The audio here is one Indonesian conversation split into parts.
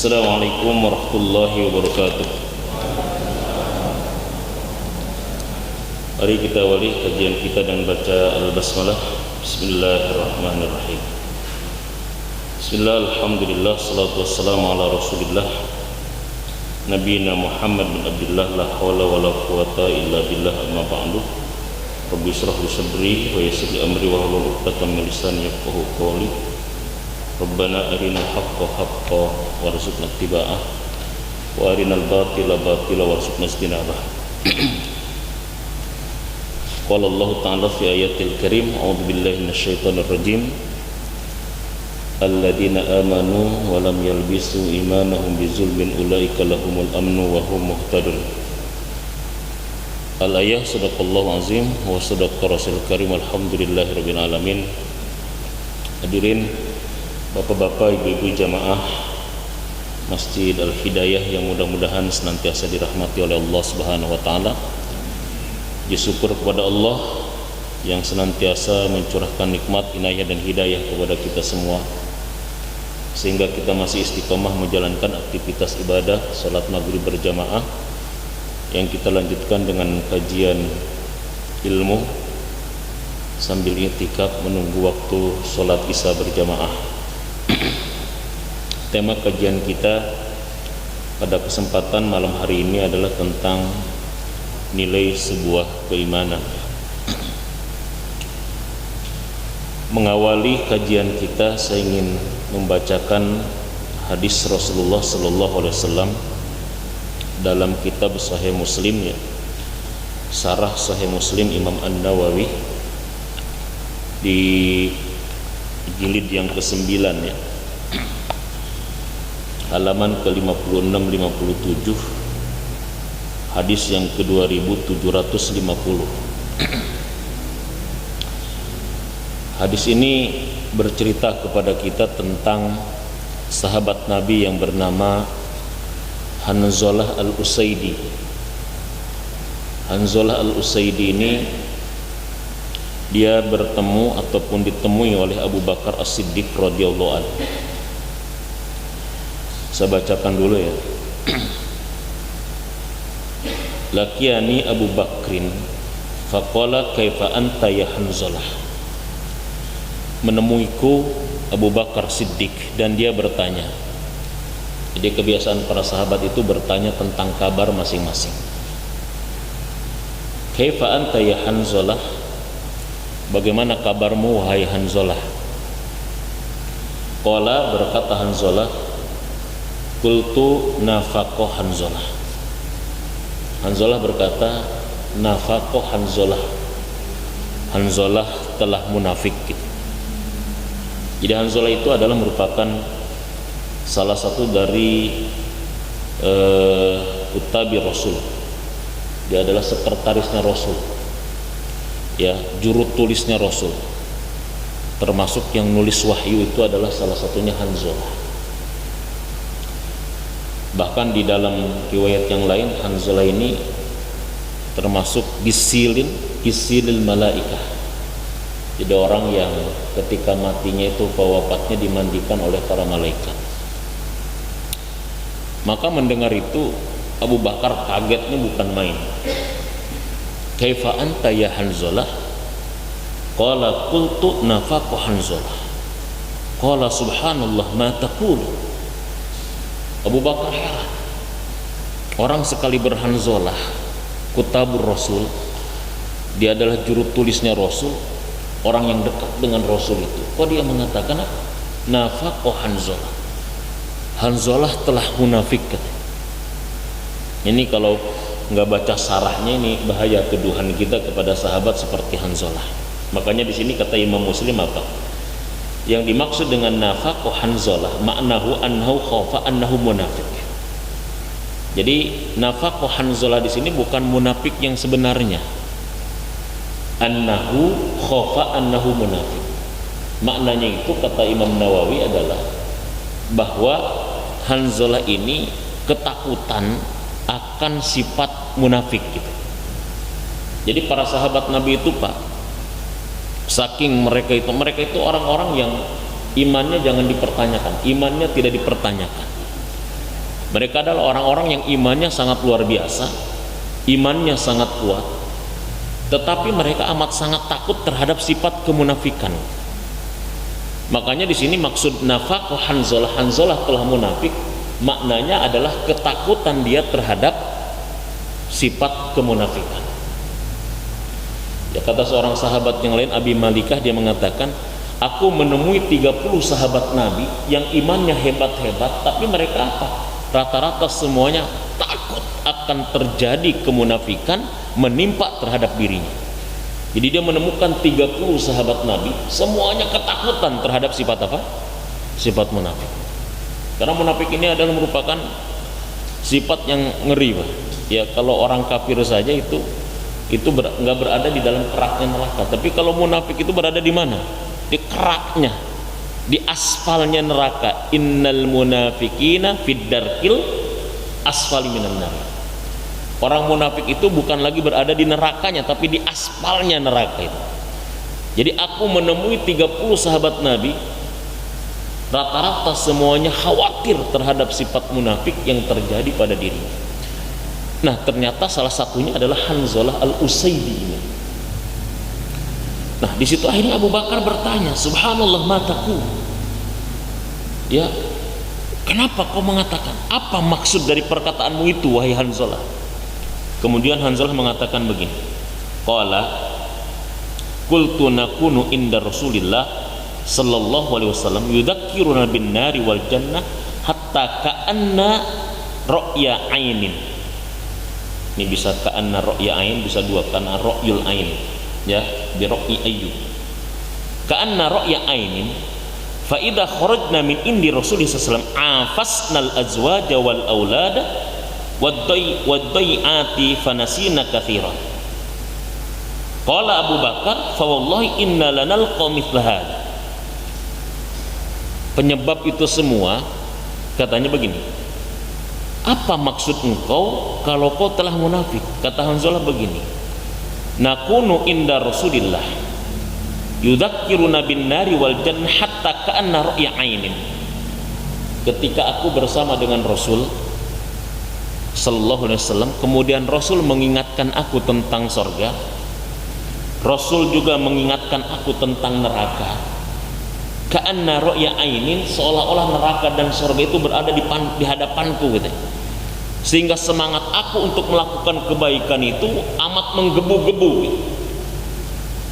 Assalamualaikum warahmatullahi wabarakatuh. Mari kita awali kajian kita dengan baca Al-Basmalah. Bismillahirrahmanirrahim. Bismillah, alhamdulillah, salatu wassalamu ala rasulillah Nabiyina Muhammad bin Abdullah, la hawla wa la quwata illa billah, amma ba'du. Rabbi shrah li sadri wa yassir li amri wa hlul 'uqdatam min lisani yafqahu qawli. Rabbana arinal haqqa haqqan warzuqna ittiba'ah wa arinal batila batila warzuqna ijtinabah. Qala Allah Ta'ala fi ayatil karim, a'udzu billahi minasyaitonir rajim. Alladzina amanu wa lam yalbisu imanahum bizulmin ulaika lahumul amnu wa hum muhtadun. Al-ayah, sadaqallahu azim wa sadaqa rasulul karim, alhamdulillahirabbil alamin. Hadirin Bapak-bapak, ibu-ibu jamaah Masjid Al-Hidayah yang mudah-mudahan senantiasa dirahmati oleh Allah Subhanahu wa taala. Bersyukur kepada Allah yang senantiasa mencurahkan nikmat, inayah dan hidayah kepada kita semua, sehingga kita masih istiqomah menjalankan aktivitas ibadah salat maghrib berjamaah yang kita lanjutkan dengan kajian ilmu sambil i'tikaf menunggu waktu salat isya berjamaah. Tema kajian kita pada kesempatan malam hari ini adalah tentang nilai sebuah keimanan. Mengawali kajian kita, saya ingin membacakan hadis Rasulullah sallallahu alaihi wasallam dalam kitab Sahih Muslim, ya, Syarah Sahih Muslim Imam An-Nawawi di jilid yang ke-9, ya, halaman ke-56-57, hadis yang ke-2750. Hadis ini bercerita kepada kita tentang sahabat Nabi yang bernama Hanzalah Al-Usaidi. Hanzalah Al-Usaidi ini dia bertemu ataupun ditemui oleh Abu Bakar As-Siddiq radhiyallahu anhu. Saya bacakan dulu, ya. Laqiyani Abu Bakrin faqala kaifa anta ya Hanzalah. Menemuiku Abu Bakar Siddiq dan dia bertanya. Jadi kebiasaan para sahabat itu bertanya tentang kabar masing-masing. Kaifa anta ya Hanzalah, bagaimana kabarmu wahai Hanzalah? Qala, berkata Hanzalah, qultu nafaqo Hanzalah. Hanzalah berkata, nafaqo Hanzalah, Hanzalah telah munafik. Jadi Hanzalah itu adalah merupakan salah satu dari utabi Rasul. Dia adalah sekretarisnya Rasul, ya, juru tulisnya Rasul. Termasuk yang nulis wahyu itu adalah salah satunya Hanzalah. Bahkan di dalam riwayat yang lain, Hanzalah ini termasuk gisilil malaikah. Jadi orang yang ketika matinya itu wafatnya dimandikan oleh para malaikat. Maka mendengar itu Abu Bakar kagetnya bukan main. Kaifa anta ya Hanzalah? Qala qultu nafaqu Hanzalah. Qala subhanallah ma taqulu. Abu Bakar heran. Orang sekali berhanzalah kutabur Rasul, dia adalah juru tulisnya Rasul, orang yang dekat dengan Rasul itu, kok dia mengatakan nafaqo Hanzalah, Hanzalah telah munafik. Ini kalau nggak baca sarahnya, ini bahaya tuduhan kita kepada sahabat seperti Hanzalah. Makanya di sini kata Imam Muslim apa? Yang dimaksud dengan nafaqo Hanzalah maknahu annahu khafa annahu munafik. Jadi nafaqo Hanzalah di sini bukan munafik yang sebenarnya. Annahu khafa annahu munafik. Maknanya itu kata Imam Nawawi adalah bahwa Hanzalah ini ketakutan akan sifat munafik gitu. Jadi para sahabat Nabi itu, Pak, saking mereka itu orang-orang yang imannya jangan dipertanyakan, imannya tidak dipertanyakan. Mereka adalah orang-orang yang imannya sangat luar biasa, imannya sangat kuat, tetapi mereka amat sangat takut terhadap sifat kemunafikan. Makanya di sini maksud nafaqah Hanzalah, Hanzalah telah munafik, maknanya adalah ketakutan dia terhadap sifat kemunafikan. Ya, kata seorang sahabat yang lain, Abi Malikah, dia mengatakan, aku menemui 30 sahabat Nabi yang imannya hebat-hebat, tapi mereka apa? Rata-rata semuanya takut akan terjadi kemunafikan menimpa terhadap dirinya. Jadi dia menemukan 30 sahabat Nabi, semuanya ketakutan terhadap sifat apa? Sifat munafik. Karena munafik ini adalah merupakan sifat yang ngeri, Pak. Ya, kalau orang kafir saja itu nggak berada di dalam keraknya neraka. Tapi kalau munafik itu berada di mana? Di keraknya, di aspalnya neraka. Innal munafikina fid darkil asfali minan nar. Orang munafik itu bukan lagi berada di nerakanya, tapi di aspalnya neraka itu. Jadi aku menemui 30 sahabat Nabi, rata-rata semuanya khawatir terhadap sifat munafik yang terjadi pada dirinya. Nah, ternyata salah satunya adalah Hanzalah al-Usaidi ini. Nah, di situ akhirnya Abu Bakar bertanya, subhanallah mataku. Ya, kenapa kau mengatakan? Apa maksud dari perkataanmu itu, wahai Hanzalah? Kemudian Hanzalah mengatakan begini, qala qultu nakunu inda Rasulillah sallallahu alaihi wasallam yudzakkiruna bin nari wal jannah hatta ka'anna ra'ya ainin. Ini bisa ka'anna ra'ya ain, bisa dua, karena ra'yul ain, ya, bi ra'yi ayyub. Ka'anna ra'ya ainin fa idza kharajna min indi Rasulillah sallallahu alaihi wasallam afasnal azwaja wal aulada waddai'ati fanasina katsiran. Qala Abu Bakar fa wallahi inna lanalqa mithla hadza. Penyebab itu semua, katanya begini, apa maksud engkau kalau kau telah munafik? Kata Hanzalah begini, nakunu inda Rasulillah yudzakkiruna bin nari wal jannah hatta ka'anna ra'ya ainin. Ketika aku bersama dengan Rasul sallallahu alaihi wasallam, kemudian Rasul mengingatkan aku tentang sorga, Rasul juga mengingatkan aku tentang neraka. Ka'anna ra'ya ainin, seolah-olah neraka dan sorga itu berada di hadapanku gitu. Sehingga semangat aku untuk melakukan kebaikan itu amat menggebu-gebu gitu.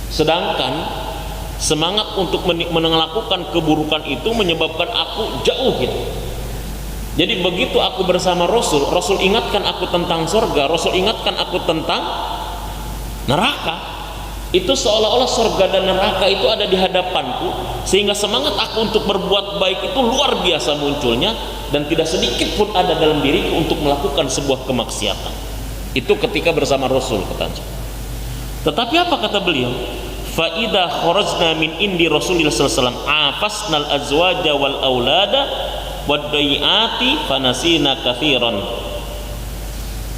Sedangkan semangat untuk melakukan keburukan itu menyebabkan aku jauh gitu. Jadi begitu aku bersama Rasul, Rasul ingatkan aku tentang sorga, Rasul ingatkan aku tentang neraka. Itu seolah-olah surga dan neraka itu ada di hadapanku, sehingga semangat aku untuk berbuat baik itu luar biasa munculnya, dan tidak sedikit pun ada dalam diriku untuk melakukan sebuah kemaksiatan. Itu ketika bersama Rasul, katanya. Tetapi apa kata beliau? Fa idza kharajna min indi Rasulillah sallallahu alaihi wasallam afasnal azwaja wal aulada waddai'ati fanasina katsiran.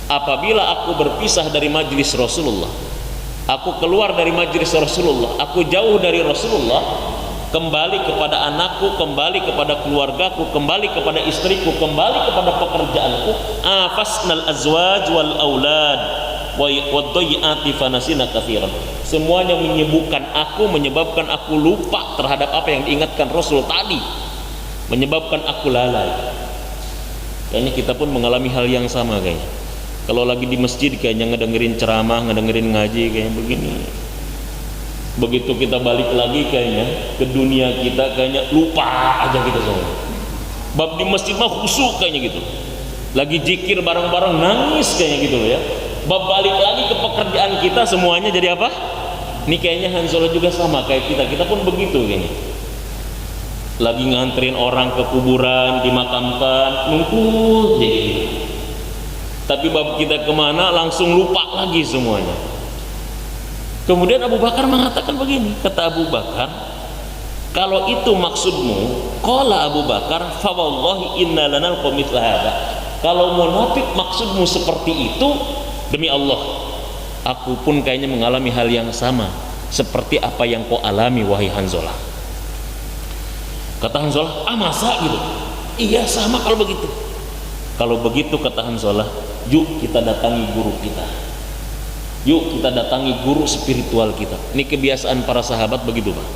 Apabila aku berpisah dari majlis Rasulullah, aku keluar dari majlis Rasulullah, aku jauh dari Rasulullah, kembali kepada anakku, kembali kepada keluargaku, kembali kepada istriku, kembali kepada pekerjaanku, afasnal azwaj wal aulad waddai'ati fanasina katsiran. Semuanya menyibukkan aku, menyebabkan aku lupa terhadap apa yang diingatkan Rasul tadi, menyebabkan aku lalai. Kayaknya kita pun mengalami hal yang sama kayaknya. Kalau lagi di masjid kayaknya ngedengerin ceramah, ngedengerin ngaji kayak begini. Begitu kita balik lagi kayaknya ke dunia kita, kayaknya lupa aja gitu semua. Bab di masjid mah khusyuk kayaknya gitu. Lagi zikir bareng-bareng nangis kayaknya gitu ya. Bab balik lagi ke pekerjaan kita, semuanya jadi apa? Ini kayaknya Hanzalah juga sama kayak kita. Kita pun begitu kayaknya. Lagi nganterin orang ke kuburan, dimakamkan, nunggu jadi gitu. Tapi bab kita kemana langsung lupa lagi semuanya. Kemudian Abu Bakar mengatakan begini, kata Abu Bakar, kalau itu maksudmu, qala Abu Bakar, fa wallahi inna lanal qamithla hadza. Kalau munafik maksudmu seperti itu, demi Allah, aku pun kayaknya mengalami hal yang sama seperti apa yang kau alami, wahai Hanzalah. Kata Hanzalah, masa gitu? Iya, sama kalau begitu. Kalau begitu kata Hanzalah, yuk kita datangi guru kita, yuk kita datangi guru spiritual kita. Ini kebiasaan para sahabat begitu Pak.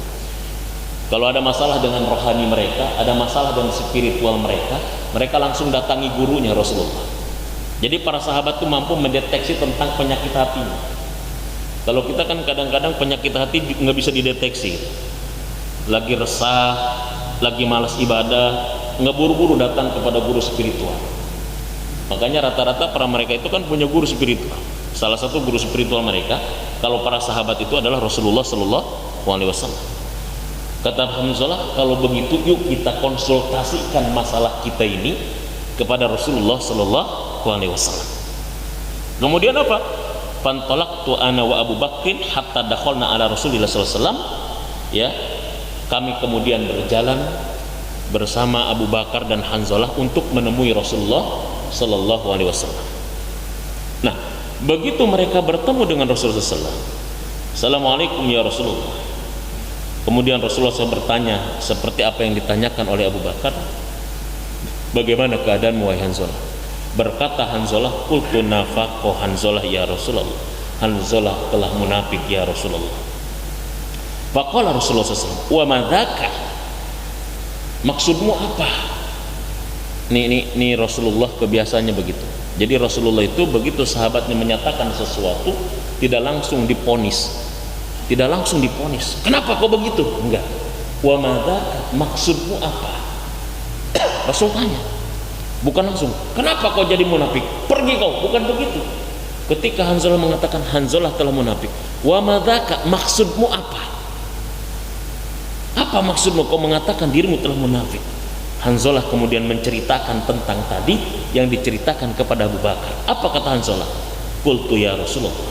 Kalau ada masalah dengan rohani mereka, ada masalah dengan spiritual mereka, mereka langsung datangi gurunya Rasulullah. Jadi para sahabat itu mampu mendeteksi tentang penyakit hatinya. Kalau kita kan kadang-kadang penyakit hati nggak bisa dideteksi. Lagi resah, lagi malas ibadah, nggak buru-buru datang kepada guru spiritual. Makanya rata-rata para mereka itu kan punya guru spiritual. Salah satu guru spiritual mereka, kalau para sahabat itu adalah Rasulullah Sallallahu Alaihi Wasallam. Kata Hanzalah, kalau begitu yuk kita konsultasikan masalah kita ini kepada Rasulullah Sallallahu Alaihi Wasallam. Kemudian apa? Fantalaqtu ana wa Abu Bakrin hatta dakhalna ala Rasulillah sallallahu alaihi wasallam. Ya, kami kemudian berjalan bersama Abu Bakar dan Hanzalah untuk menemui Rasulullah sallallahu alaihi wasallam. Nah, begitu mereka bertemu dengan Rasulullah sallallahu alaihi wasallam, "Assalamualaikum ya Rasulullah." Kemudian Rasulullah SAW bertanya seperti apa yang ditanyakan oleh Abu Bakar, "Bagaimana keadaanmu wahai Hanzalah?" Berkata Hanzalah, "Qultu nafaqo Hanzalah ya Rasulullah." Hanzalah telah munafik ya Rasulullah. Faqala Rasulullah SAW, "Wa madzaka?" Maksudmu apa? Ini Rasulullah kebiasaannya begitu. Jadi Rasulullah itu begitu sahabatnya menyatakan sesuatu, tidak langsung diponis. Tidak langsung diponis. Kenapa kok begitu? Enggak. Wa madzaka? Maksudmu apa? Rasul tanya. Bukan langsung, kenapa kau jadi munafik? Pergi kau, bukan begitu. Ketika Hanzalah mengatakan Hanzalah telah munafik, wa madzaka, maksudmu apa? Apa maksudmu kau mengatakan dirimu telah munafik? Hanzalah kemudian menceritakan tentang tadi yang diceritakan kepada Abu Bakar. Apa kata Hanzalah? Qultu ya Rasulullah,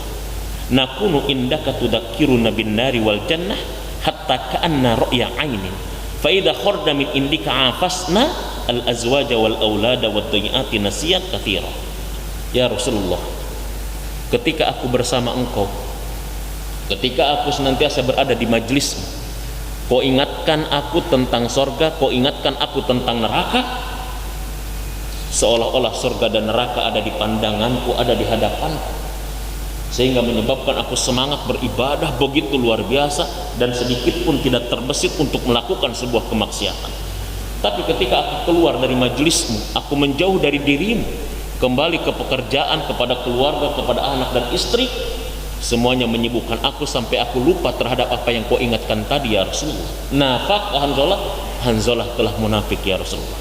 nakunu indaka tudakkiruna bin nari wal jannah hatta ka'anna ra'ya 'ainin. Fa idza kharda min indika afasna al-azwaja wal aulada wad dayiati nasiyan katsira. Ya Rasulullah, ketika aku bersama engkau, ketika aku senantiasa berada di majlismu, kau ingatkan aku tentang sorga, kau ingatkan aku tentang neraka, seolah-olah sorga dan neraka ada di pandanganku, ada di hadapanku, sehingga menyebabkan aku semangat beribadah begitu luar biasa dan sedikit pun tidak terbesit untuk melakukan sebuah kemaksiatan. Tapi ketika aku keluar dari majlismu, aku menjauh dari dirimu, kembali ke pekerjaan, kepada keluarga, kepada anak dan istri, semuanya menyibukkan aku sampai aku lupa terhadap apa yang kau ingatkan tadi ya Rasulullah. Nafaq Hanzalah, Hanzalah telah munafik ya Rasulullah.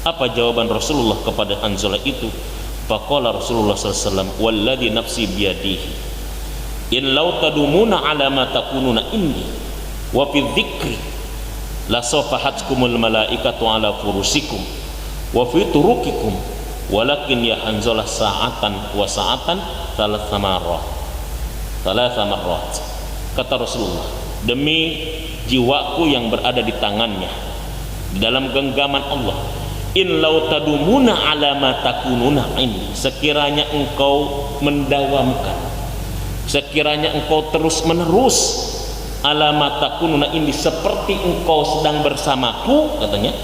Apa jawaban Rasulullah kepada Hanzalah itu? Faqala Rasulullah sallallahu alaihi wasallam, "Walladzi nafsi biyadihi, in law tadumuna ala ma takununa indi wa fi dzikri la safahatkumul malaikatu ala furusikum wa fi turukikum walakin ya Hanzalah sa'atan wa sa'atan thalatha marrat." Kata Rasulullah, demi jiwaku yang berada di tangannya, di dalam genggaman Allah, in lau tadumuna ala ma takununa ini, sekiranya engkau mendawamkan, sekiranya engkau terus menerus ala ma takununa ini, seperti engkau sedang bersamaku, katanya,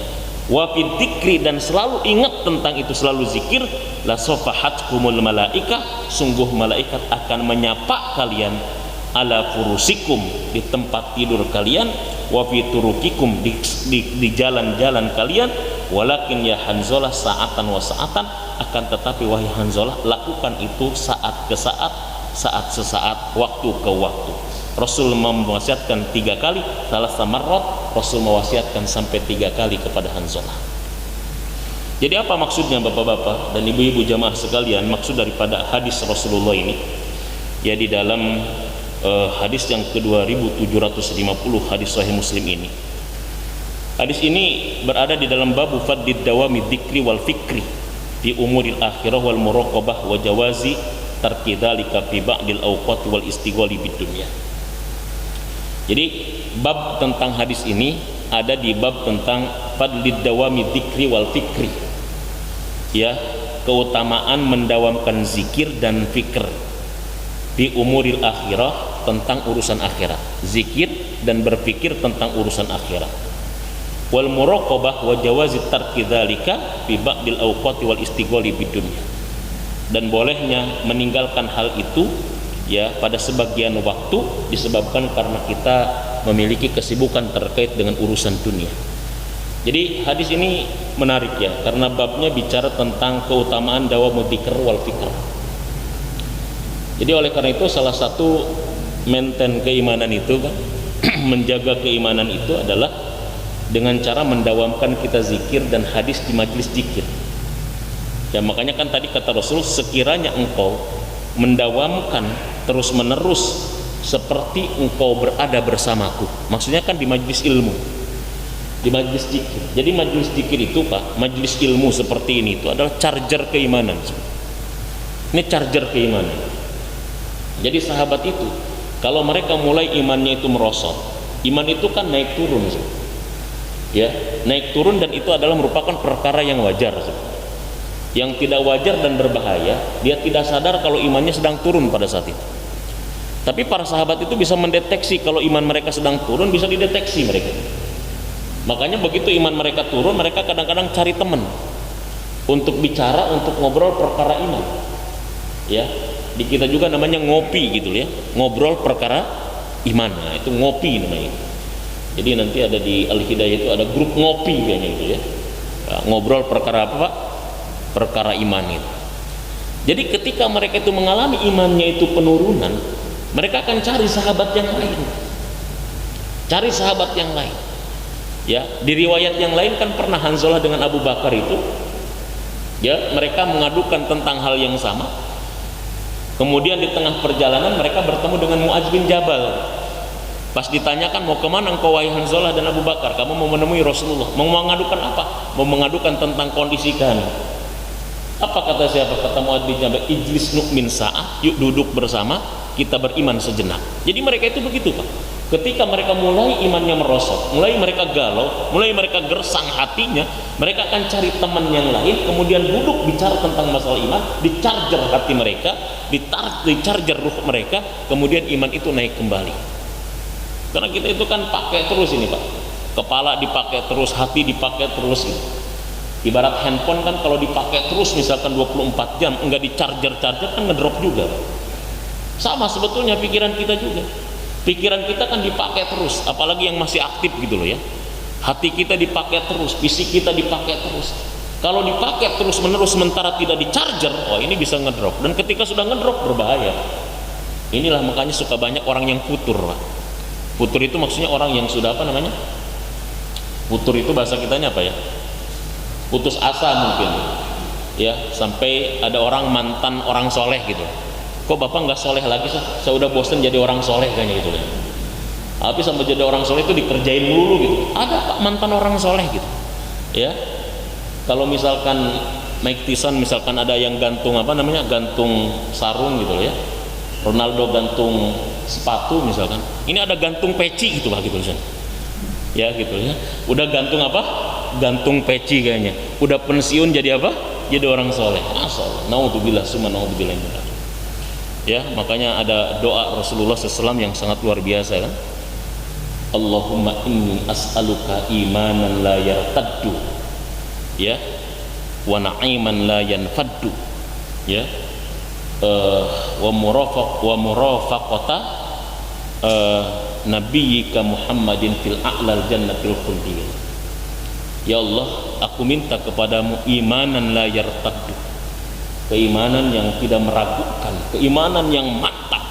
wa fi dzikri, dan selalu ingat tentang itu, selalu zikir, la safahatkumul malaika, sungguh malaikat akan menyapa kalian, ala furusikum, di tempat tidur kalian, wa fi turukikum, di jalan-jalan kalian, walakin ya Hanzalah sa'atan wa sa'atan, akan tetapi wahai Hanzalah, lakukan itu saat ke saat, saat sesaat, waktu ke waktu. Rasul mewasiatkan 3 kali, salah samarrat, Rasul mewasiatkan sampai 3 kali kepada Hanzalah. Jadi apa maksudnya bapak-bapak dan ibu-ibu jamaah sekalian? Maksud daripada hadis Rasulullah ini, ya di dalam hadis yang ke-2750, hadis Sahih Muslim ini. Hadis ini berada di dalam bab faddid dawami dzikri wal fikri fi umuril akhirah wal muraqabah wa jawazi tarki dzalika fi ba'dil awqat wal istighali bid dunya. Jadi bab tentang hadis ini ada di bab tentang fadlid dawami dzikri wal fikri, ya, keutamaan mendawamkan zikir dan fikr di umuril akhirah, tentang urusan akhirat, zikir dan berpikir tentang urusan akhirat. wal muraqabah wa jawazi tarki dzalika fi ba'dil awqati wal istighali bidunya, dan bolehnya meninggalkan hal itu ya pada sebagian waktu disebabkan karena kita memiliki kesibukan terkait dengan urusan dunia. Jadi hadis ini menarik ya, karena babnya bicara tentang keutamaan dawamud dzikr wal fikr. Jadi oleh karena itu salah satu maintain keimanan itu kan menjaga keimanan itu adalah dengan cara mendawamkan kita zikir dan hadis di majelis zikir. Ya makanya kan tadi kata Rasul, sekiranya engkau mendawamkan terus menerus seperti engkau berada bersamaku. Maksudnya kan di majelis ilmu, di majelis zikir. Jadi majelis zikir itu Pak, majelis ilmu seperti ini itu adalah charger keimanan. Ini charger keimanan. Jadi sahabat itu kalau mereka mulai imannya itu merosot, iman itu kan naik turun ya, naik turun, dan itu adalah merupakan perkara yang wajar. Yang tidak wajar dan berbahaya, dia tidak sadar kalau imannya sedang turun pada saat itu. Tapi para sahabat itu bisa mendeteksi kalau iman mereka sedang turun, bisa dideteksi mereka. Makanya begitu iman mereka turun, mereka kadang-kadang cari teman untuk bicara, untuk ngobrol perkara iman ya. Di kita juga namanya ngopi gitu ya, ngobrol perkara iman. Nah, itu ngopi namanya. Jadi nanti ada di Al-Hidayah itu ada grup ngopi kayaknya itu ya. Nah, ngobrol perkara apa Pak? Perkara iman itu. Jadi ketika mereka itu mengalami imannya itu penurunan, mereka akan cari sahabat yang lain. Cari sahabat yang lain. Ya, di riwayat yang lain kan pernah Hanzalah dengan Abu Bakar itu ya, mereka mengadukan tentang hal yang sama. Kemudian di tengah perjalanan mereka bertemu dengan Mu'adz bin Jabal. Pas ditanyakan, mau kemana engkau wahai Hanzalah dan Abu Bakar? Kamu mau menemui Rasulullah. Mau mengadukan apa? Mau mengadukan tentang kondisi kami. Apa kata siapa? Kata Mu'adz bin Jabal, ijlis nu'min sa'ah, yuk duduk bersama, kita beriman sejenak. Jadi mereka itu begitu Pak. Ketika mereka mulai imannya merosot, mulai mereka galau, mulai mereka gersang hatinya, mereka akan cari teman yang lain, kemudian duduk bicara tentang masalah iman, di-charger hati mereka, di-charger ruh mereka, kemudian iman itu naik kembali. Karena kita itu kan pakai terus ini Pak, kepala dipakai terus, hati dipakai terus gitu. Ibarat handphone kan kalau dipakai terus misalkan 24 jam enggak di-charger kan ngedrop juga. Sama sebetulnya pikiran kita juga. Pikiran kita kan dipakai terus, apalagi yang masih aktif gitu loh ya. Hati kita dipakai terus, fisik kita dipakai terus. Kalau dipakai terus menerus sementara tidak di-charger, oh ini bisa ngedrop. Dan ketika sudah ngedrop berbahaya. Inilah makanya suka banyak orang yang futur Pak. Futur itu maksudnya orang yang sudah apa namanya? Futur itu bahasa kitanya apa ya? Putus asa mungkin ya, sampai ada orang mantan orang soleh gitu. Kok bapak nggak soleh lagi sih? Saya udah bosen jadi orang soleh kayaknya gitu ya. Tapi sampai jadi orang soleh itu dikerjain dulu gitu. Ada Pak mantan orang soleh gitu ya. Kalau misalkan Mike Tyson misalkan ada yang gantung apa namanya, gantung sarung gitu loh ya, Ronaldo gantung sepatu misalkan, ini ada gantung peci gitu Pak gitu ya gitu ya. Udah gantung apa? Gantung peci kayaknya. Udah pensiun jadi apa? Jadi orang soleh. Masya Allah. Naudzubillah summa naudzubillah. Ya, makanya ada doa Rasulullah SAW yang sangat luar biasa kan. Allahumma inni as'aluka imanan la yartaddu ya, wa na'iman la yanfaddu ya, wa murafaqata nabiyyika Muhammadin fil a'lal jannatil khuldi. Ya Allah, aku minta kepadamu imanan la yartaddu, keimanan yang tidak meragukan, keimanan yang mantap,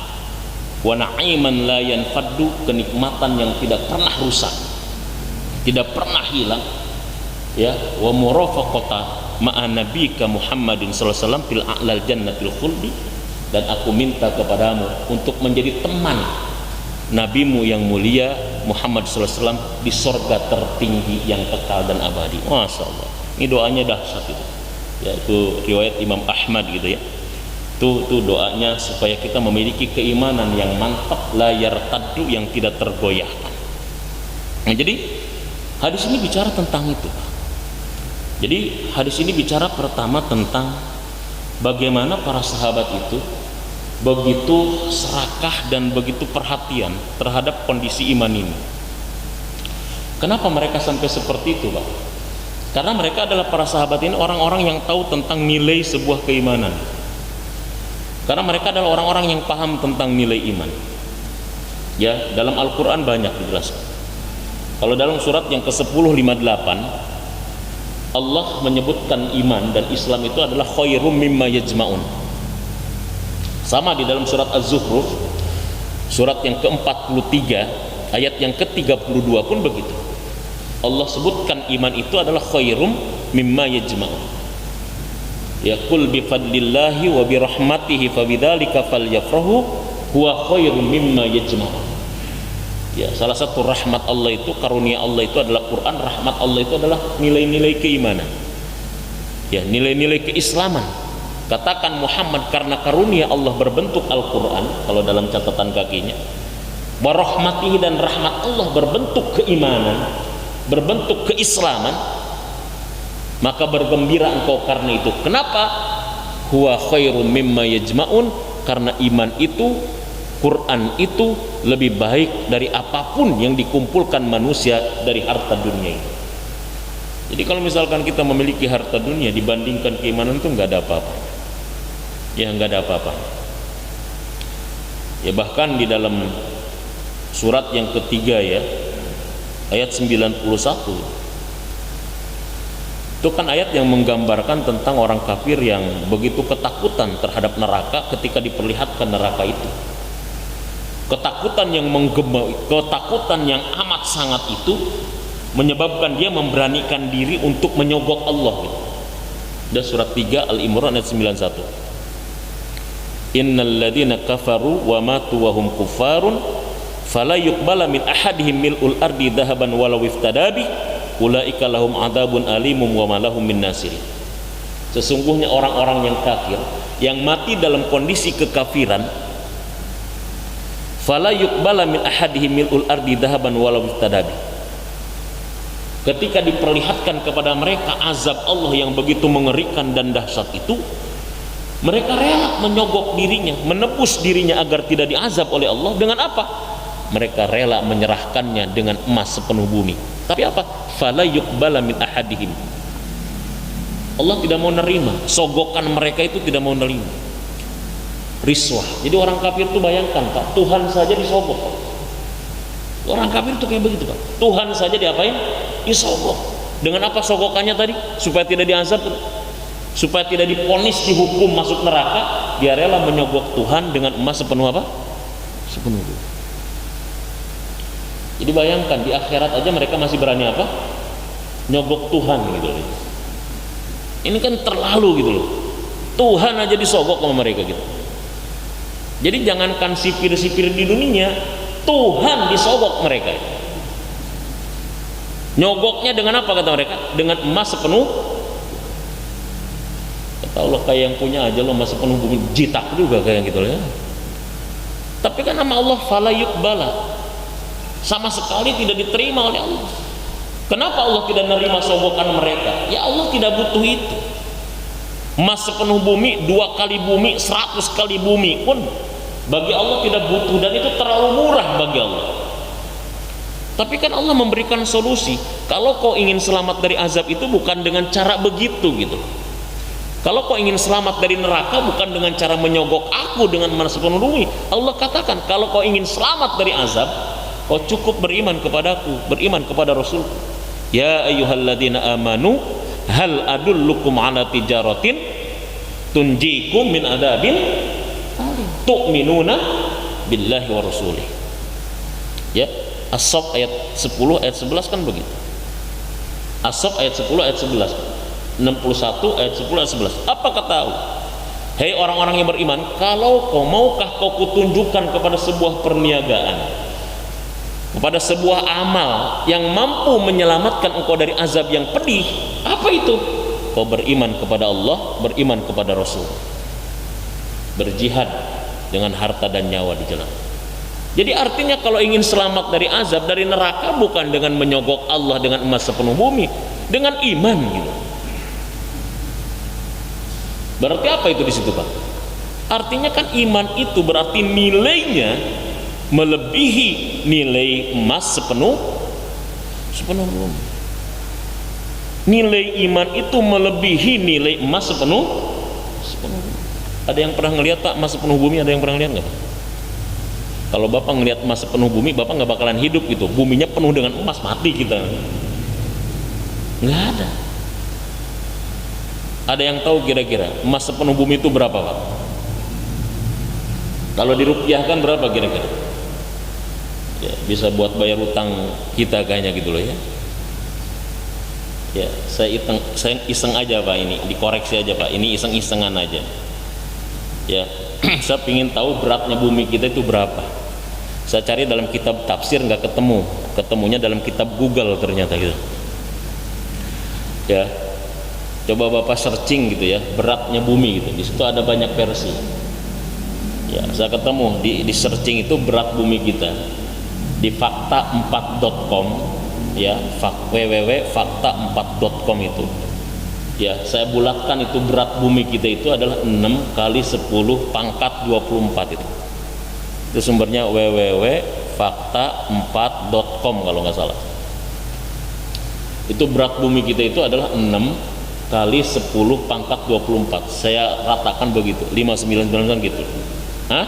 wa na'iman la yanfaddu, kenikmatan yang tidak pernah rusak, tidak pernah hilang ya, wa murafaqata ma'a nabiyika Muhammadin sallallahu alaihi wasallam fil a'lal jannatil khuldi, dan aku minta kepadamu untuk menjadi teman nabimu yang mulia Muhammad sallallahu alaihi wasallam di sorga tertinggi yang kekal dan abadi. Masya Allah, ini doanya dahsyat itu. Yaitu riwayat Imam Ahmad gitu ya. Itu doanya supaya kita memiliki keimanan yang mantap, la yartaddu, yang tidak tergoyahkan. Nah, jadi hadis ini bicara tentang itu. Jadi hadis ini bicara pertama tentang bagaimana para sahabat itu begitu serakah dan begitu perhatian terhadap kondisi iman ini. Kenapa mereka sampai seperti itu, Pak? Karena mereka adalah para sahabat ini orang-orang yang tahu tentang nilai sebuah keimanan. Karena mereka adalah orang-orang yang paham tentang nilai iman. Ya, dalam Al-Quran banyak dijelaskan. Kalau dalam surat yang ke-10:58, Allah menyebutkan iman dan Islam itu adalah khairum mimma yajma'un. Sama di dalam surat Az-Zukhruf, surat yang ke-43 ayat yang ke-32 pun begitu. Allah sebutkan iman itu adalah khairum mimma yajma'un. Ya, qul bi fadlillahi wa bi rahmatihi fabidzalika falyafrahu huwa khairum mimma yajma'un. Ya, salah satu rahmat Allah itu, karunia Allah itu adalah Quran. Rahmat Allah itu adalah nilai-nilai keimanan, ya, nilai-nilai keislaman. Katakan Muhammad, karena karunia Allah berbentuk Al-Quran, kalau dalam catatan kakinya, warahmatihi, dan rahmat Allah berbentuk keimanan, berbentuk keislaman, maka bergembira engkau karena itu. Kenapa? Huwa khairum mimma yajma'un, karena iman itu, Quran itu lebih baik dari apapun yang dikumpulkan manusia dari harta dunia ini. Jadi kalau misalkan kita memiliki harta dunia dibandingkan keimanan itu nggak ada apa-apa. Ya, nggak ada apa-apa. Ya, bahkan di dalam surat yang ketiga, ya, ayat 91, itu kan ayat yang menggambarkan tentang orang kafir yang begitu ketakutan terhadap neraka ketika diperlihatkan neraka itu. Ketakutan yang menggema, ketakutan yang amat sangat itu menyebabkan dia memberanikan diri untuk menyogok Allah. Dan surat 3 Al-Imran ayat 91. Innal ladzina kafaru wa matu wa hum kuffarun fala yuqbala min ahadihim mil'ul ardi dhahaban walau iftadabi ulaika lahum adzabun alimum wa ma lahum min nasirin. Sesungguhnya orang-orang yang kafir yang mati dalam kondisi kekafiran, fala yuqbala min ahadihim mil'ul ardi dhahaban walau iftadabi. Ketika diperlihatkan kepada mereka azab Allah yang begitu mengerikan dan dahsyat itu, mereka rela menyogok dirinya, menebus dirinya agar tidak diazab oleh Allah. Dengan apa? Mereka rela menyerahkannya dengan emas sepenuh bumi. Tapi apa? Fala yuqbala min ahadihim. Allah tidak mau nerima, sogokan mereka itu tidak mau nerima. Riswah. Jadi orang kafir itu bayangkan, Pak, Tuhan saja disogok, Pak. Orang kafir itu kayak begitu, Pak. Tuhan saja diapain? Disogok. Dengan apa sogokannya tadi? Supaya tidak diazab, supaya tidak diponis, dihukum masuk neraka. Dia rela menyogok Tuhan dengan emas sepenuh apa? Sepenuh. Jadi bayangkan, di akhirat aja mereka masih berani apa? Nyogok Tuhan gitu loh. Ini kan terlalu gitu loh. Tuhan aja disogok sama mereka gitu. Jadi jangankan sipir-sipir di dunia, Tuhan disogok mereka. Nyogoknya dengan apa kata mereka? Dengan emas sepenuh. Kata Allah, kayak yang punya aja lo emas sepenuh bumi, jitak juga kayak gitu ya. Tapi kan nama Allah fala yuqbala, sama sekali tidak diterima oleh Allah. Kenapa Allah tidak menerima sogokan mereka? Ya Allah tidak butuh itu. Emas sepenuh bumi, 2 kali bumi, 100 kali bumi pun bagi Allah tidak butuh, dan itu terlalu murah bagi Allah. Tapi kan Allah memberikan solusi. Kalau kau ingin selamat dari azab itu bukan dengan cara begitu gitu. Kalau kau ingin selamat dari neraka bukan dengan cara menyogok aku dengan emas sepenuh bumi. Allah katakan, kalau kau ingin selamat dari azab, kau cukup beriman kepadaku, beriman kepada Rasul. Ya ayyuhalladzina amanu hal adullukum ala tijaratin tunjikum min adabin tu'minuna billahi wa rasulih. Ya, As-Saff ayat 10 ayat 11 kan begitu. As-Saff ayat 10 ayat 11, 61 ayat 10 ayat 11. Apa kata Allah? Hei orang-orang yang beriman, kalau kau maukah kau kutunjukkan kepada sebuah perniagaan, kepada sebuah amal yang mampu menyelamatkan engkau dari azab yang pedih. Apa itu? Kau beriman kepada Allah, beriman kepada Rasul, berjihad dengan harta dan nyawa di jalan. Jadi artinya kalau ingin selamat dari azab, dari neraka, bukan dengan menyogok Allah dengan emas sepenuh bumi, dengan iman gitu. Berarti apa itu di situ, Pak? Artinya kan iman itu berarti nilainya melebihi nilai emas sepenuh sepenuh bumi. Nilai iman itu melebihi nilai emas sepenuh bumi. Ada yang pernah ngelihat Pak emas sepenuh bumi? Ada yang pernah ngelihat nggak? Kalau Bapak ngelihat emas sepenuh bumi, Bapak nggak bakalan hidup gitu. Buminya penuh dengan emas, mati kita. Nggak ada. Ada yang tahu kira-kira emas sepenuh bumi itu berapa Pak? Kalau dirupiahkan berapa kira-kira? Ya, bisa buat bayar utang kita kayaknya gitu loh ya. Ya, saya iseng aja Pak, ini dikoreksi aja Pak, ini iseng-isengan aja. Ya, saya ingin tahu beratnya bumi kita itu berapa. Saya cari dalam kitab tafsir nggak ketemu, ketemunya dalam kitab Google ternyata gitu. Ya, coba Bapak searching gitu ya, beratnya bumi gitu. Di situ ada banyak versi. Ya, saya ketemu di searching itu berat bumi kita di fakta4.com ya, www.fakta4.com itu. Ya, saya bulatkan itu berat bumi kita itu adalah 6 kali 10 pangkat 24 itu. Itu sumbernya www.fakta4.com kalau nggak salah. Itu berat bumi kita itu adalah 6 kali 10 pangkat 24. Saya ratakan begitu, 599 gitu. Hah?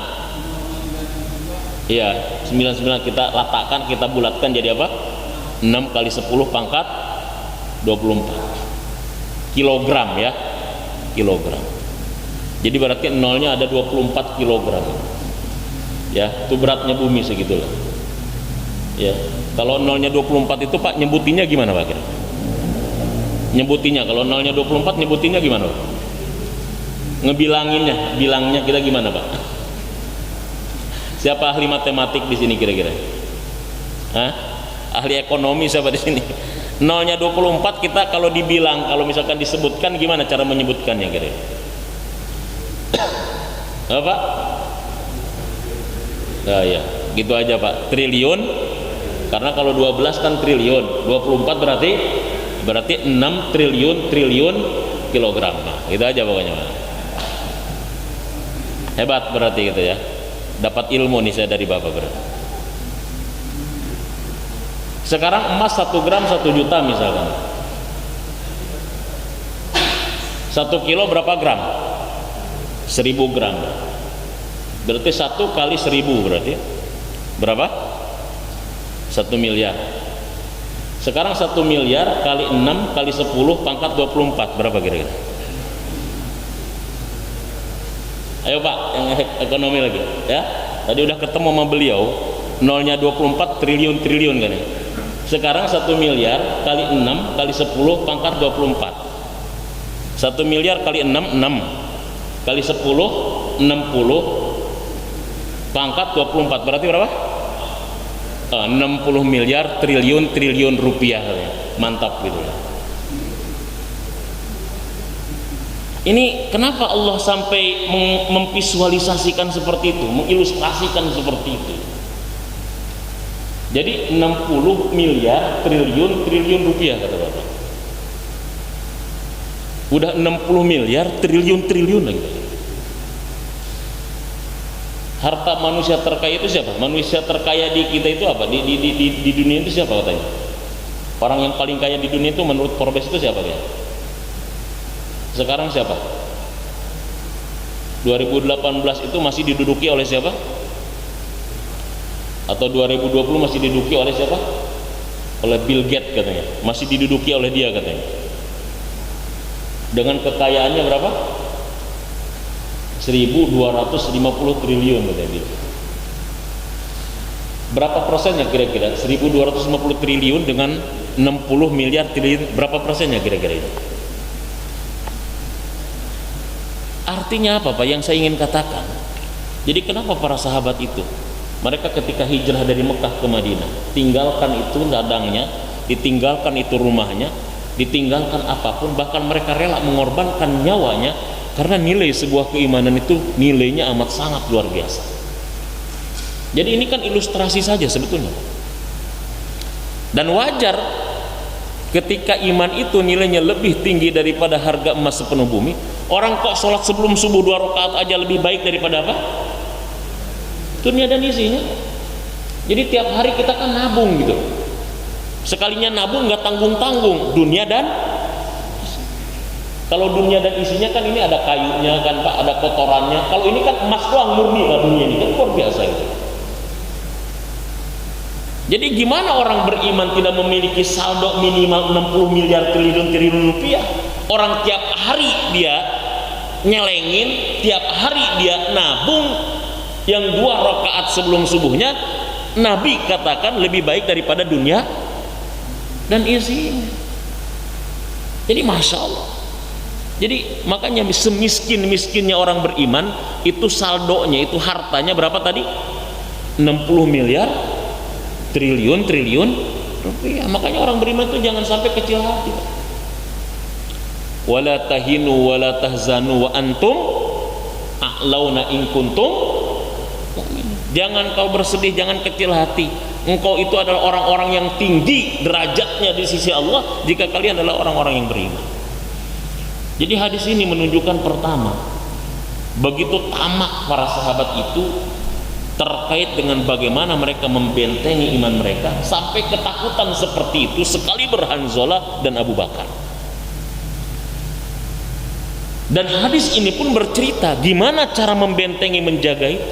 Iya, 99 kita ratakan, kita bulatkan jadi apa? 6 kali 10 pangkat 24 kilogram ya, kilogram. Jadi berarti nolnya ada 24 kilogram ya, itu beratnya bumi segitulah ya. Kalau nolnya 24 itu Pak nyebutinnya gimana Pak kira? Nyebutinnya kalau nolnya 24 nyebutinnya gimana Pak? Ngebilanginnya, bilangnya kita gimana Pak? Siapa ahli matematik di sini kira-kira? Hah? Ahli ekonomi siapa di sini? Nolnya 24 kita kalau dibilang, kalau misalkan disebutkan gimana cara menyebutkannya kira-kira? Apa? Nah ya, gitu aja Pak. Triliun, karena kalau 12 kan triliun, 24 berarti 6 triliun kilogram. Nah, gitu aja pokoknya Pak. Hebat berarti gitu ya. Dapat ilmu nih saya dari Bapak berarti. Sekarang emas 1 gram 1 juta misalkan. 1 kilo berapa gram? 1000 gram. Berarti 1 kali 1000 berarti berapa? 1 miliar. Sekarang 1 miliar kali 6 kali 10 pangkat 24 berapa kira-kira? Ayo Pak, yang ekonomi lagi ya. Tadi udah ketemu sama beliau, nolnya 24 triliun kan ya. Sekarang 1 miliar kali 6 kali 10 pangkat 24. 1 miliar kali 6 kali 10 60 pangkat 24 berarti berapa? 60 miliar triliun rupiah. Mantap gitu. Ini kenapa Allah sampai memvisualisasikan seperti itu, mengilustrasikan seperti itu. Jadi 60 miliar triliun rupiah kata Bapak. Udah 60 miliar triliun lagi. Harta manusia terkaya itu siapa? Manusia terkaya di kita itu apa? Di dunia itu siapa katanya? Orang yang paling kaya di dunia itu menurut Forbes itu siapa ya? Sekarang siapa? 2018 itu masih diduduki oleh siapa? Atau 2020 masih diduduki oleh siapa? Oleh Bill Gates katanya. Masih diduduki oleh dia katanya. Dengan kekayaannya berapa? 1250 triliun katanya dia. Berapa persennya kira-kira? 1250 triliun dengan 60 miliar triliun, berapa persennya kira-kira itu? Artinya apa Pak yang saya ingin katakan? Jadi kenapa para sahabat itu, mereka ketika hijrah dari Mekah ke Madinah, tinggalkan itu ladangnya, ditinggalkan itu rumahnya, ditinggalkan apapun, bahkan mereka rela mengorbankan nyawanya karena nilai sebuah keimanan itu nilainya amat sangat luar biasa. Jadi ini kan ilustrasi saja sebetulnya. Dan wajar ketika iman itu nilainya lebih tinggi daripada harga emas sepenuh bumi. Orang kok sholat sebelum subuh 2 rakaat aja lebih baik daripada apa? Dunia dan isinya. Jadi tiap hari kita kan nabung gitu. Sekalinya nabung nggak tanggung-tanggung dunia dan, kalau dunia dan isinya kan ini ada kayunya kan Pak, ada kotorannya. Kalau ini kan emas doang murni lah, dunia ini kan luar biasa itu. Jadi gimana orang beriman tidak memiliki saldo minimal 60 miliar triliun rupiah? Orang tiap hari dia nyelengin, tiap hari dia nabung, yang 2 rakaat sebelum subuhnya Nabi katakan lebih baik daripada dunia dan isinya. Jadi Masya Allah. Jadi makanya semiskin-miskinnya orang beriman itu saldonya, itu hartanya berapa tadi? 60 miliar triliun rupiah. Makanya orang beriman itu jangan sampai kecil hati. Wala tahinu wala tahzanu wa antum a'launa in kuntum mu'minin. Jangan kau bersedih, jangan kecil hati. Engkau itu adalah orang-orang yang tinggi derajatnya di sisi Allah jika kalian adalah orang-orang yang beriman. Jadi hadis ini menunjukkan pertama, begitu tamak para sahabat itu terkait dengan bagaimana mereka membentengi iman mereka, sampai ketakutan seperti itu sekali Hanzalah dan Abu Bakar. Dan hadis ini pun bercerita gimana cara membentengi, menjaga itu.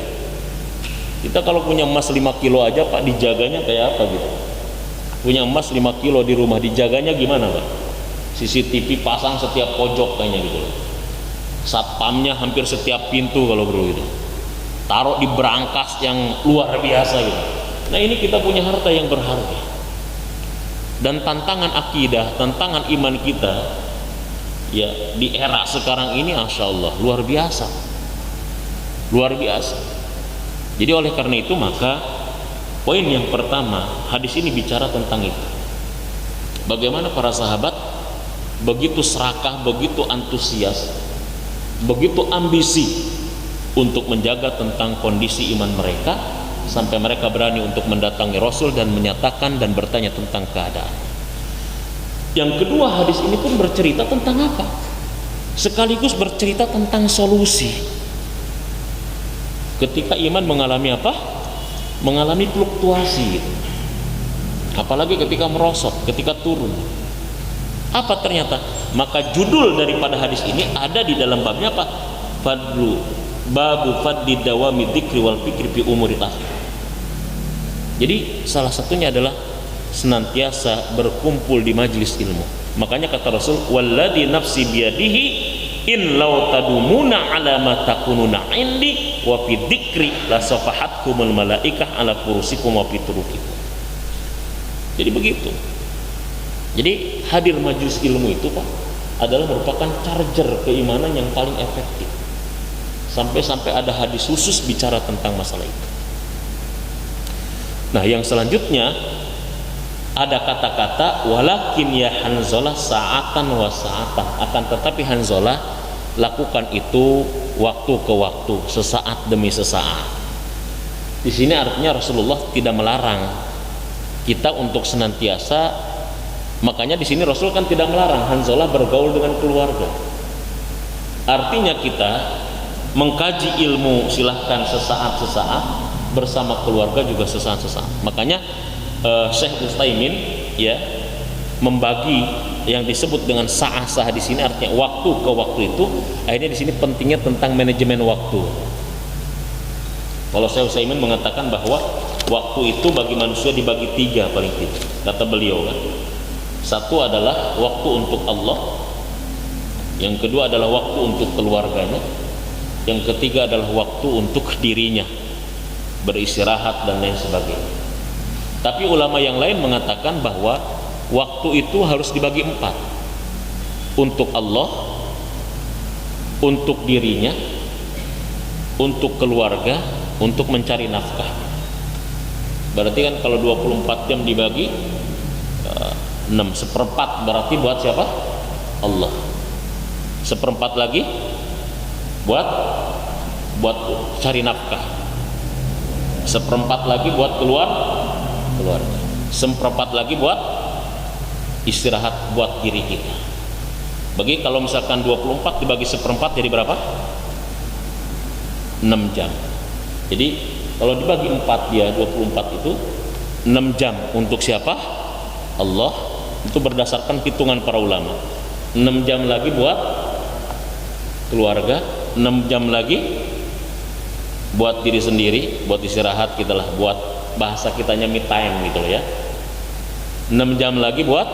Kita kalau punya emas 5 kilo aja Pak, dijaganya kayak apa gitu? Punya emas 5 kilo di rumah, dijaganya gimana Pak? CCTV pasang setiap pojok kayaknya gitu loh. Satpamnya hampir setiap pintu kalau bro gitu. Taruh di berangkas yang luar biasa gitu. Nah ini kita punya harta yang berharga. Dan tantangan akidah, tantangan iman kita ya di era sekarang ini Masya Allah luar biasa. Luar biasa. Jadi oleh karena itu maka poin yang pertama, hadis ini bicara tentang itu. Bagaimana para sahabat begitu serakah, begitu antusias, begitu ambisi untuk menjaga tentang kondisi iman mereka, sampai mereka berani untuk mendatangi Rasul dan menyatakan dan bertanya tentang keadaan. Yang kedua, hadis ini pun bercerita tentang apa? Sekaligus bercerita tentang solusi. Ketika iman mengalami apa? Mengalami fluktuasi. Apalagi ketika merosot, ketika turun. Apa ternyata? Maka judul daripada hadis ini ada di dalam babnya apa? Babu fadli dawami dzikri wal fikri fi umuril akhir. Jadi salah satunya adalah senantiasa berkumpul di majelis ilmu. Makanya kata Rasul, walladzi nafsi biyadihi in law tadumuna ala ma takununa indi wa fi dzikri la safahatkumul malaikah ala furusikum wa fi turukikum. Jadi begitu. Jadi hadir majelis ilmu itu Pak adalah merupakan charger keimanan yang paling efektif. Sampai-sampai ada hadis khusus bicara tentang masalah itu. Nah yang selanjutnya ada kata-kata walakin ya Hanzalah sa'atan wa sa'atan. Akan tetapi Hanzalah lakukan itu waktu ke waktu, sesaat demi sesaat. Di sini artinya Rasulullah tidak melarang kita untuk senantiasa. Makanya di sini Rasul kan tidak melarang Hanzalah bergaul dengan keluarga. Artinya kita mengkaji ilmu silahkan sesaat-sesaat, bersama keluarga juga sesaat-sesaat. Makanya Syekh Utsaimin ya membagi yang disebut dengan sa'ah di sini artinya waktu ke waktu itu. Akhirnya di sini pentingnya tentang manajemen waktu. Kalau Syekh Utsaimin mengatakan bahwa waktu itu bagi manusia dibagi 3 paling tidak. Kata beliau kan, satu adalah waktu untuk Allah, yang kedua adalah waktu untuk keluarganya, yang ketiga adalah waktu untuk dirinya beristirahat dan lain sebagainya. Tapi ulama yang lain mengatakan bahwa waktu itu harus dibagi 4, untuk Allah, untuk dirinya, untuk keluarga, untuk mencari nafkah. Berarti kan kalau 24 jam dibagi 6/4 berarti buat siapa? Allah. 1/4 lagi buat cari nafkah. 1/4 lagi buat keluarga. 1/4 lagi buat istirahat buat diri kita. Bagi kalau misalkan 24 dibagi 1/4 jadi berapa? 6 jam. Jadi kalau dibagi 4 dia 24 itu 6 jam untuk siapa? Allah, itu berdasarkan hitungan para ulama. 6 jam lagi buat keluarga, 6 jam lagi buat diri sendiri, buat istirahat kita lah, buat bahasa kitanya me time gitu loh ya. 6 jam lagi buat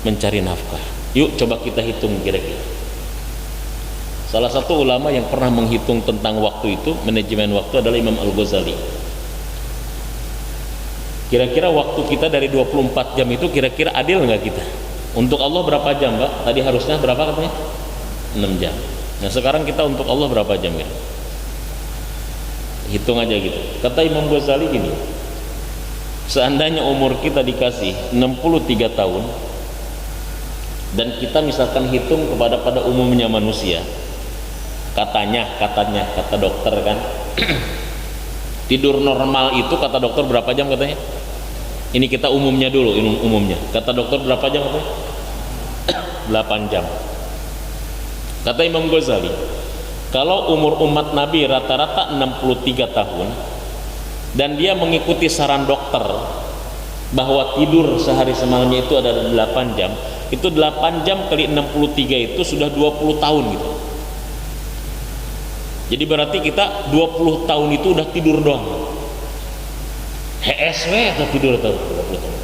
mencari nafkah. Yuk coba kita hitung kira-kira. Salah satu ulama yang pernah menghitung tentang waktu itu, manajemen waktu, adalah Imam Al-Ghazali. Kira-kira waktu kita dari 24 jam itu kira-kira adil nggak kita? Untuk Allah berapa jam, Pak? Tadi harusnya berapa katanya? 6 jam. Nah sekarang kita untuk Allah berapa jam ya? Hitung aja gitu. Kata Imam Ghazali gini, seandainya umur kita dikasih 63 tahun, dan kita misalkan hitung pada umumnya manusia, katanya kata dokter kan, tidur normal itu kata dokter berapa jam katanya? Ini kita umumnya dulu, umumnya. Kata dokter berapa jam katanya? 8 jam. Kata Imam Ghazali, kalau umur umat Nabi rata-rata 63 tahun dan dia mengikuti saran dokter bahwa tidur sehari semalamnya itu ada 8 jam, itu 8 jam kali 63 itu sudah 20 tahun gitu. Jadi berarti kita 20 tahun itu udah tidur doang. HSW atau tidur atau 20 tahun.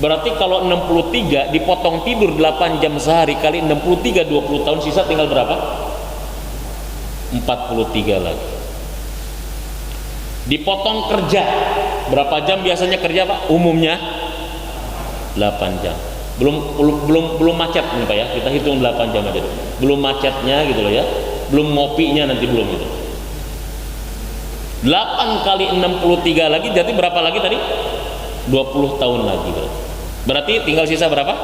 Berarti kalau 63 dipotong tidur 8 jam sehari kali 63 20 tahun, sisa tinggal berapa? 43 lagi. Dipotong kerja, berapa jam biasanya kerja Pak? Umumnya 8 jam. Belum macet nih Pak ya. Kita hitung 8 jam aja. Belum macetnya gitu loh ya. Belum ngopinya nanti belum itu. 8 kali 63 lagi, jadi berapa lagi tadi? 20 tahun lagi. Berarti tinggal sisa berapa?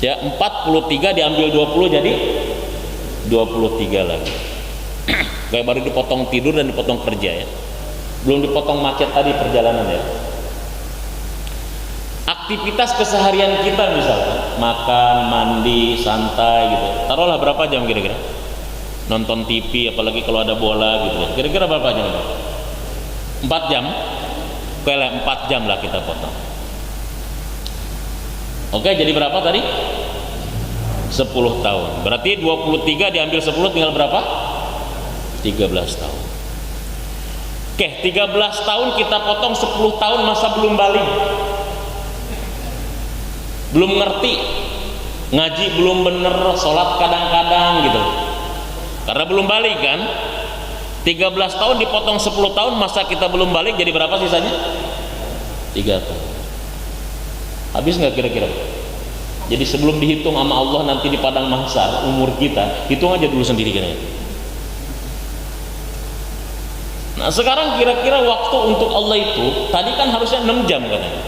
Ya, 43 diambil 20 jadi 23 lagi. Kayak baru dipotong tidur dan dipotong kerja ya. Belum dipotong macet tadi perjalanan ya. Aktivitas keseharian kita misalnya makan, mandi, santai gitu, taruhlah berapa jam kira-kira? Nonton TV apalagi kalau ada bola gitu ya, kira-kira berapa jam? 4 jam? Oke lah, 4 jam lah kita potong. Oke, jadi berapa tadi? 10 tahun. Berarti 23 diambil 10 tinggal berapa? 13 tahun. Oke, 13 tahun kita potong 10 tahun masa belum balik, belum ngerti, ngaji belum bener, sholat kadang-kadang gitu, karena belum balik kan. 13 tahun dipotong 10 tahun masa kita belum balik, jadi berapa sisanya? 3 tahun. Habis nggak kira-kira? Jadi sebelum dihitung sama Allah nanti di padang mahsyar umur kita, hitung aja dulu sendiri kan. Nah sekarang kira-kira waktu untuk Allah itu tadi kan harusnya 6 jam katanya.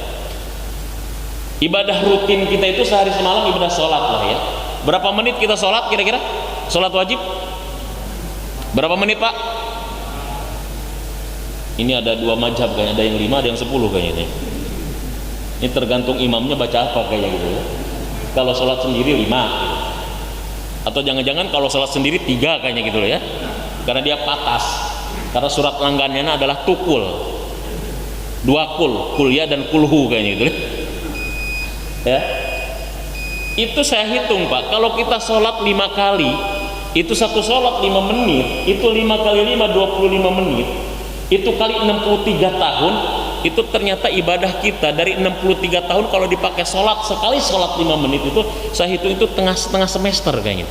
Ibadah rutin kita itu sehari semalam ibadah sholat lah ya. Berapa menit kita sholat kira-kira? Sholat wajib berapa menit Pak? Ini ada 2 mazhab kayaknya, ada yang 5 ada yang 10 kayaknya. Ini tergantung imamnya baca apa kayaknya gitu ya. Kalau sholat sendiri 5, atau jangan-jangan kalau sholat sendiri 3 kayaknya gitu loh ya, karena dia patas. Karena surat langganannya adalah tukul, 2 kul ya dan kulhu kayaknya gitu ya. Itu saya hitung Pak, kalau kita sholat 5 kali, itu satu sholat 5 menit, itu 5 kali 5 25 menit, itu kali 63 tahun, itu ternyata ibadah kita dari 63 tahun kalau dipakai sholat, sekali sholat 5 menit itu saya hitung itu setengah semester kayaknya.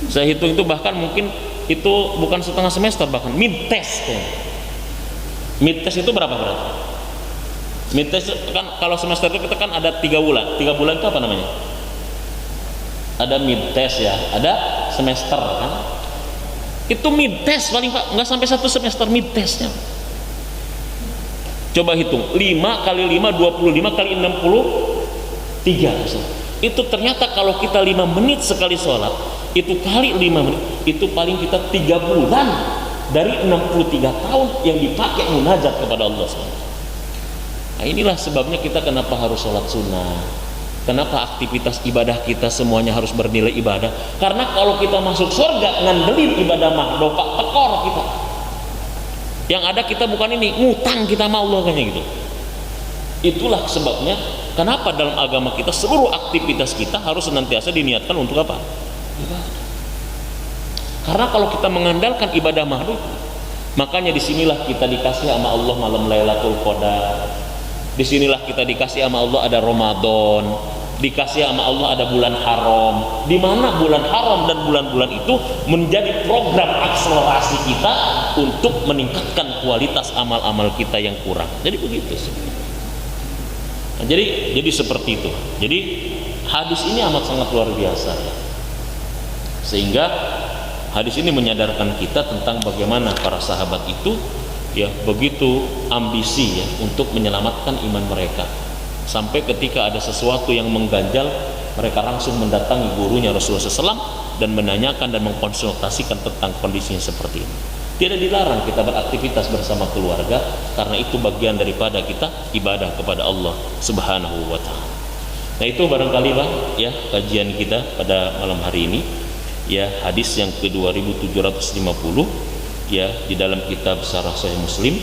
Saya hitung itu bahkan mungkin itu bukan setengah semester, bahkan mid test kayaknya. Mid test itu berapa berarti? Mid test kan kalau semester itu kita kan ada 3 bulan. 3 bulan itu apa namanya? Ada mid test ya, ada semester kan. Itu mid test paling Pak, nggak sampai 1 semester mid testnya. Coba hitung 5 kali 5 25 kali 63. Itu ternyata kalau kita 5 menit sekali sholat, itu kali 5 menit, itu paling kita 3 bulan dari 63 tahun yang dipakai munajat kepada Allah SWT. Nah inilah sebabnya kita kenapa harus sholat sunnah, kenapa aktivitas ibadah kita semuanya harus bernilai ibadah. Karena kalau kita masuk surga ngandelin ibadah mah dopak tekor kita. Yang ada kita bukan ini, ngutang kita sama Allah kan gitu. Itulah sebabnya kenapa dalam agama kita seluruh aktivitas kita harus senantiasa diniatkan untuk apa? Ibadah. Karena kalau kita mengandalkan ibadah makhluk, makanya disinilah kita dikasih sama Allah malam Lailatul Qadar. Disinilah kita dikasih sama Allah ada Ramadan, dikasih sama Allah ada bulan haram, di mana bulan haram dan bulan-bulan itu menjadi program akselerasi kita untuk meningkatkan kualitas amal-amal kita yang kurang. Jadi begitu sih. Nah, jadi seperti itu. Jadi hadis ini amat sangat luar biasa ya. Sehingga hadis ini menyadarkan kita tentang bagaimana para sahabat itu ya begitu ambisi ya untuk menyelamatkan iman mereka. Sampai ketika ada sesuatu yang mengganjal, mereka langsung mendatangi gurunya Rasulullah SAW dan menanyakan dan mengkonsultasikan tentang kondisinya seperti ini. Tidak dilarang kita beraktivitas bersama keluarga, karena itu bagian daripada kita ibadah kepada Allah Subhanahu wa Ta'ala. Nah, itu barangkali Pak ya kajian kita pada malam hari ini ya, hadis yang ke-2750 ya di dalam kitab Syarah Sahih Muslim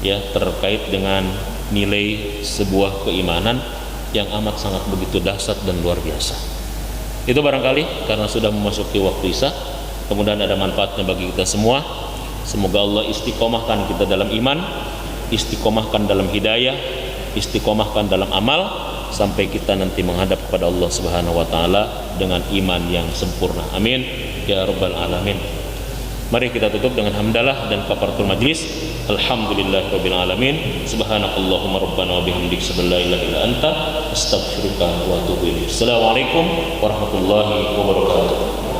ya, terkait dengan nilai sebuah keimanan yang amat sangat begitu dahsyat dan luar biasa. Itu barangkali karena sudah memasuki waktu Isya, kemudian ada manfaatnya bagi kita semua. Semoga Allah istiqomahkan kita dalam iman, istiqomahkan dalam hidayah, istiqomahkan dalam amal, sampai kita nanti menghadap kepada Allah Subhanahu wa Ta'ala dengan iman yang sempurna. Amin ya rabbal alamin. Mari kita tutup dengan hamdalah dan kafaratul majlis. Alhamdulillahirabbil alamin. Subhanakallahumma rabbana wa bihamdika la ilaha illa anta astaghfiruka wa atubu ilaik. Assalamualaikum warahmatullahi wabarakatuh.